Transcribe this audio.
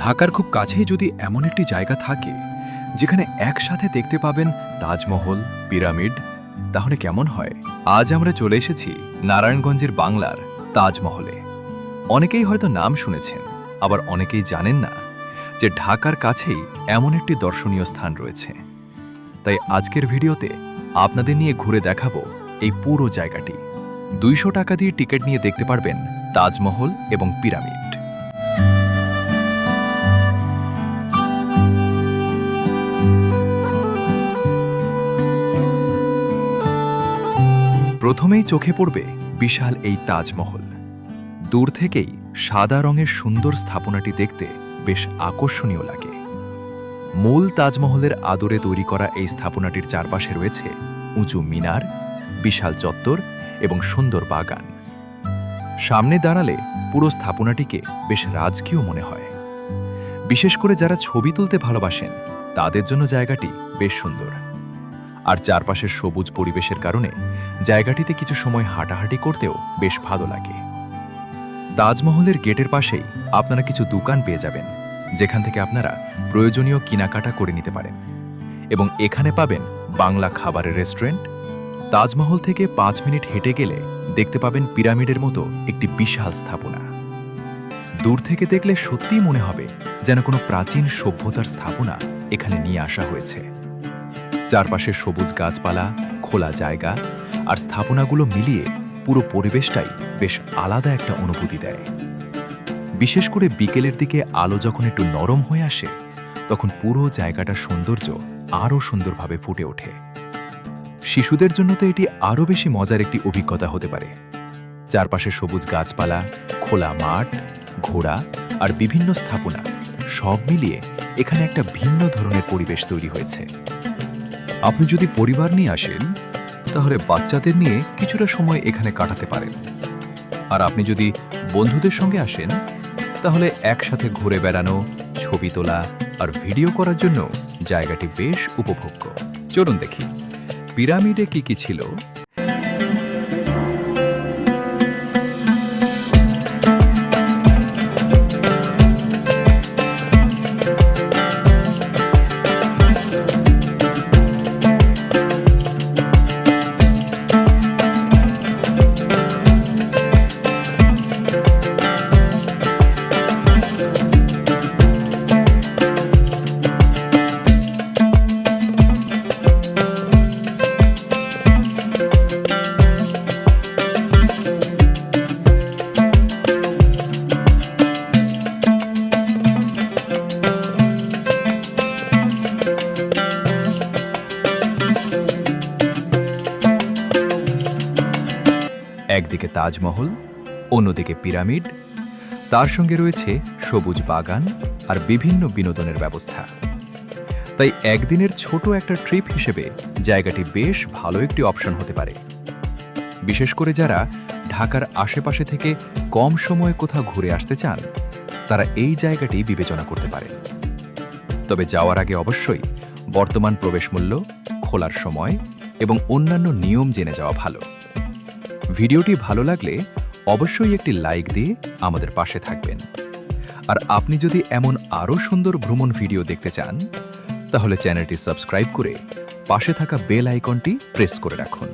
ঢাকার খুব কাছেই যদি এমন একটি জায়গা থাকে যেখানে একসাথে দেখতে পাবেন তাজমহল, পিরামিড, তাহলে কেমন হয়? আজ আমরা চলে এসেছি নারায়ণগঞ্জের বাংলার তাজমহলে। অনেকেই হয়তো নাম শুনেছেন, আবার অনেকেই জানেন না যে ঢাকার কাছেই এমন একটি দর্শনীয় স্থান রয়েছে। তাই আজকের ভিডিওতে আপনাদের নিয়ে ঘুরে দেখাবো এই পুরো জায়গাটি। 200 টাকা দিয়ে টিকিট নিয়ে দেখতে পারবেন তাজমহল এবং পিরামিড। প্রথমেই চোখে পড়বে বিশাল এই তাজমহল। দূর থেকেই সাদা রঙের সুন্দর স্থাপনাটি দেখতে বেশ আকর্ষণীয় লাগে। মূল তাজমহলের আদরে তৈরি করা এই স্থাপনাটির চারপাশে রয়েছে উঁচু মিনার, বিশাল চত্বর এবং সুন্দর বাগান। সামনে দাঁড়ালে পুরো স্থাপনাটিকে বেশ রাজকীয় মনে হয়। বিশেষ করে যারা ছবি তুলতে ভালোবাসেন তাদের জন্য জায়গাটি বেশ সুন্দর। আর চারপাশের সবুজ পরিবেশের কারণে জায়গাটিতে কিছু সময় হাঁটাহাঁটি করতেও বেশ ভালো লাগে। তাজমহলের গেটের পাশেই আপনারা কিছু দোকান পেয়ে যাবেন, যেখান থেকে আপনারা প্রয়োজনীয় কেনাকাটা করে নিতে পারেন। এবং এখানে পাবেন বাংলা খাবারের রেস্টুরেন্ট। তাজমহল থেকে 5 মিনিট হেঁটে গেলে দেখতে পাবেন পিরামিডের মতো একটি বিশাল স্থাপনা। দূর থেকে দেখলে সত্যিই মনে হবে যেন কোনো প্রাচীন সভ্যতার স্থাপনা এখানে নিয়ে আসা হয়েছে। চারপাশে সবুজ গাছপালা, খোলা জায়গা আর স্থাপনাগুলো মিলিয়ে পুরো পরিবেশটাই বেশ আলাদা একটা অনুভূতি দেয়। বিশেষ করে বিকেলের দিকে আলো যখন একটু নরম হয়ে আসে, তখন পুরো জায়গাটার সৌন্দর্য আরও সুন্দরভাবে ফুটে ওঠে। শিশুদের জন্য তো এটি আরও বেশি মজার একটি অভিজ্ঞতা হতে পারে। চারপাশে সবুজ গাছপালা, খোলা মাঠ, ঘোড়া আর বিভিন্ন স্থাপনা সব মিলিয়ে এখানে একটা ভিন্ন ধরনের পরিবেশ তৈরি হয়েছে। আপনি যদি পরিবার নিয়ে আসেন তাহলে বাচ্চাদের নিয়ে কিছুটা সময় এখানে কাটাতে পারেন। আর আপনি যদি বন্ধুদের সঙ্গে আসেন তাহলে একসাথে ঘুরে বেড়ানো, ছবি তোলা আর ভিডিও করার জন্য জায়গাটি বেশ উপভোগ্য। চলুন দেখি পিরামিডে কি কি ছিল। একদিকে তাজমহল, অন্যদিকে পিরামিড, তার সঙ্গে রয়েছে সবুজ বাগান আর বিভিন্ন বিনোদনের ব্যবস্থা। তাই একদিনের ছোট একটা ট্রিপ হিসেবে জায়গাটি বেশ ভালো একটি অপশন হতে পারে। বিশেষ করে যারা ঢাকার আশেপাশে থেকে কম সময়ে কোথাও ঘুরে আসতে চান, তারা এই জায়গাটি বিবেচনা করতে পারেন। তবে যাওয়ার আগে অবশ্যই বর্তমান প্রবেশ মূল্য, খোলার সময় এবং অন্যান্য নিয়ম জেনে যাওয়া ভালো। ভিডিওটি ভালো লাগলে অবশ্যই একটি লাইক দিয়ে আমাদের পাশে থাকবেন। আর আপনি যদি এমন আরও সুন্দর ভ্রমণ ভিডিও দেখতে চান তাহলে চ্যানেলটি সাবস্ক্রাইব করে পাশে থাকা বেল আইকনটি প্রেস করে রাখুন।